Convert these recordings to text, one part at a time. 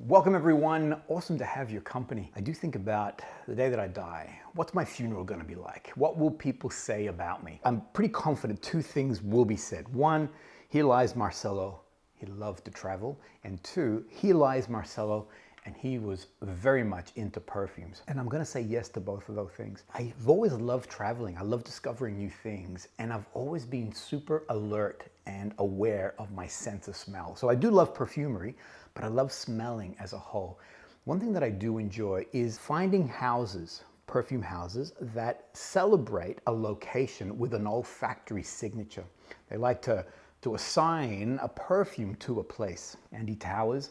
Welcome everyone, awesome to have your company. I do think about the day that I die. What's my funeral gonna be like? What will people say about me? I'm pretty confident two things will be said. One, here lies Marcelo, he loved to travel. And two, here lies Marcelo, and he was very much into perfumes. And I'm gonna say yes to both of those things. I've always loved traveling. I love discovering new things. And I've always been super alert and aware of my sense of smell. So I do love perfumery, but I love smelling as a whole. One thing that I do enjoy is finding houses, perfume houses, that celebrate a location with an olfactory signature. They like to assign a perfume to a place. Andy Towers,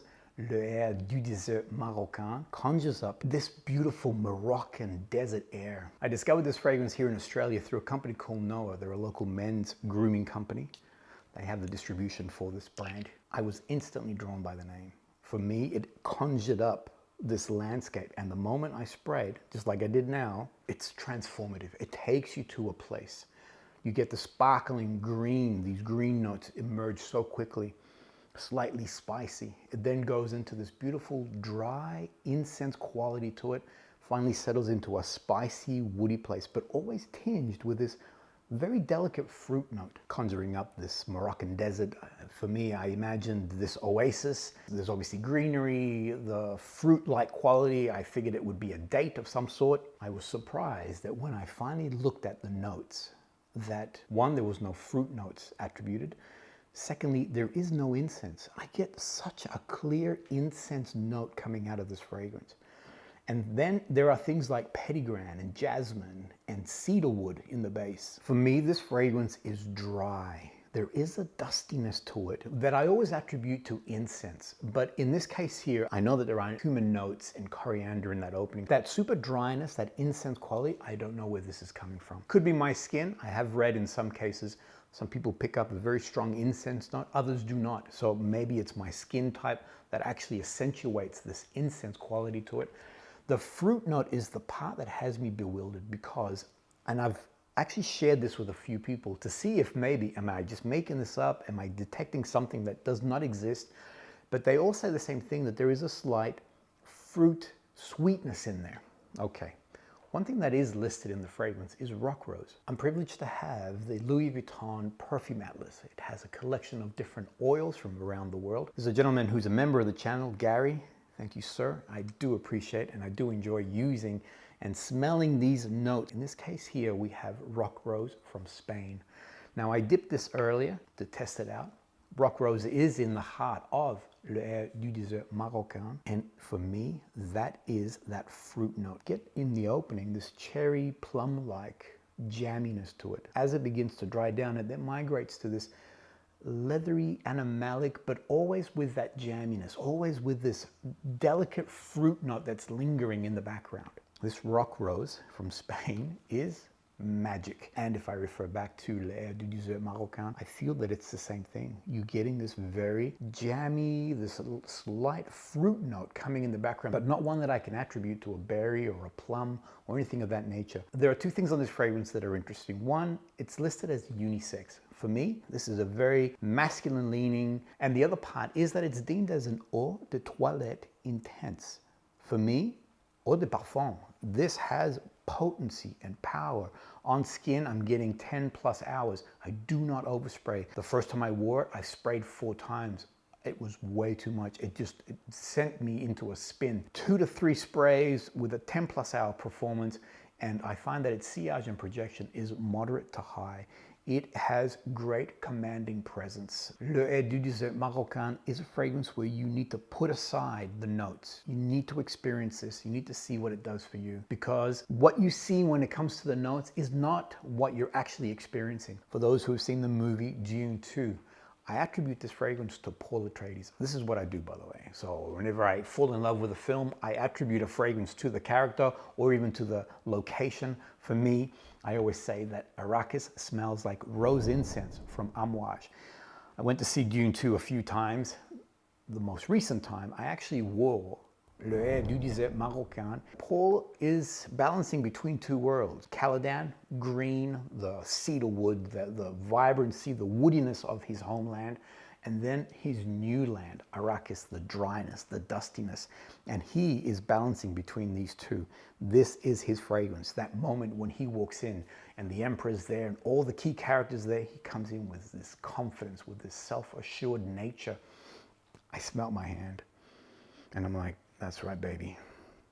Le Air du Désert Marocain, conjures up this beautiful Moroccan desert air. I discovered this fragrance here in Australia through a company called Noah. They're a local men's grooming company. They have the distribution for this brand. I was instantly drawn by the name. For me, it conjured up this landscape, and the moment I sprayed, just like I did now, it's transformative. It takes you to a place. You get the sparkling green, these green notes emerge so quickly, slightly spicy. It then goes into this beautiful dry incense quality to it, finally settles into a spicy, woody place, but always tinged with this very delicate fruit note, conjuring up this Moroccan desert. For me, I imagined this oasis. There's obviously greenery, the fruit-like quality. I figured it would be a date of some sort. I was surprised that when I finally looked at the notes, that one, there was no fruit notes attributed. Secondly, there is no incense. I get such a clear incense note coming out of this fragrance. And then there are things like petitgrain and jasmine and cedarwood in the base. For me, this fragrance is dry. There is a dustiness to it that I always attribute to incense. But in this case here, I know that there are cumin notes and coriander in that opening. That super dryness, that incense quality, I don't know where this is coming from. Could be my skin. I have read in some cases, some people pick up a very strong incense note, others do not. So maybe it's my skin type that actually accentuates this incense quality to it. The fruit note is the part that has me bewildered because, and I've actually shared this with a few people to see if maybe, am I just making this up? Am I detecting something that does not exist? But they all say the same thing, that there is a slight fruit sweetness in there. Okay. One thing that is listed in the fragrance is rock rose. I'm privileged to have the Louis Vuitton Perfume Atlas. It has a collection of different oils from around the world. There's a gentleman who's a member of the channel, Gary. Thank you, sir. I do appreciate and I do enjoy using and smelling these notes. In this case here, we have rock rose from Spain. Now, I dipped this earlier to test it out. Rock rose is in the heart of Le Air du Désert Marocain. And for me, that is that fruit note. Get in the opening, this cherry plum-like jamminess to it. As it begins to dry down, it then migrates to this leathery, animalic, but always with that jamminess, always with this delicate fruit note that's lingering in the background. This rock rose from Spain is magic. And if I refer back to Le Air du Désert Marocain, I feel that it's the same thing. You're getting this very jammy, this slight fruit note coming in the background, but not one that I can attribute to a berry or a plum or anything of that nature. There are two things on this fragrance that are interesting. One, it's listed as unisex. For me, this is a very masculine leaning, and the other part is that it's deemed as an eau de toilette intense. For me, eau de parfum, this has potency and power. On skin, I'm getting 10 plus hours. I do not overspray. The first time I wore it, I sprayed 4 times. It was way too much. It sent me into a spin. 2 to 3 sprays with a 10 plus hour performance, and I find that its sillage and projection is moderate to high. It has great commanding presence. Le Air du Désert Marocain is a fragrance where you need to put aside the notes. You need to experience this. You need to see what it does for you, because what you see when it comes to the notes is not what you're actually experiencing. For those who have seen the movie Dune 2, I attribute this fragrance to Paul Atreides. This is what I do, by the way. So whenever I fall in love with a film, I attribute a fragrance to the character or even to the location. For me, I always say that Arrakis smells like rose incense from Amouage. I went to see Dune 2 a few times. The most recent time, I actually wore Le Air du Désert Marocain. Paul is balancing between two worlds. Caladan, green, the cedarwood, the vibrancy, the woodiness of his homeland, And then his new land, Arrakis, the dryness, the dustiness. And he is balancing between these two. This is his fragrance. That moment when he walks in and the Emperor's there and all the key characters there, he comes in with this confidence, with this self-assured nature. I smelt my hand and I'm like, that's right, baby.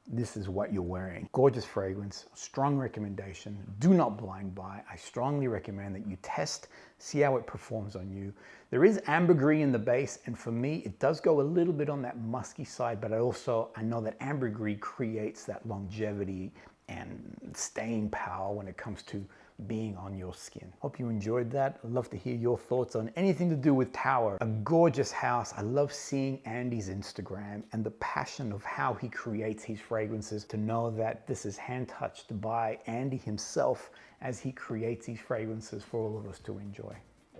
This is what you're wearing. Gorgeous fragrance, strong recommendation. Do not blind buy. I strongly recommend that you test, see how it performs on you. There is ambergris in the base, and for me, it does go a little bit on that musky side, but I know that ambergris creates that longevity and staying power when it comes to being on your skin. Hope you enjoyed that. I'd love to hear your thoughts on anything to do with Tower. A gorgeous house. I love seeing Andy's Instagram and the passion of how he creates his fragrances, to know that this is hand touched by Andy himself as he creates these fragrances for all of us to enjoy.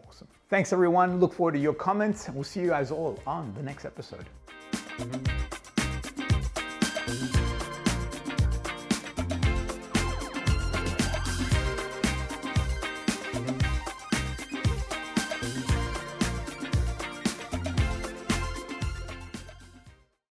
Awesome. Thanks everyone. Look forward to your comments. We'll see you guys all on the next episode.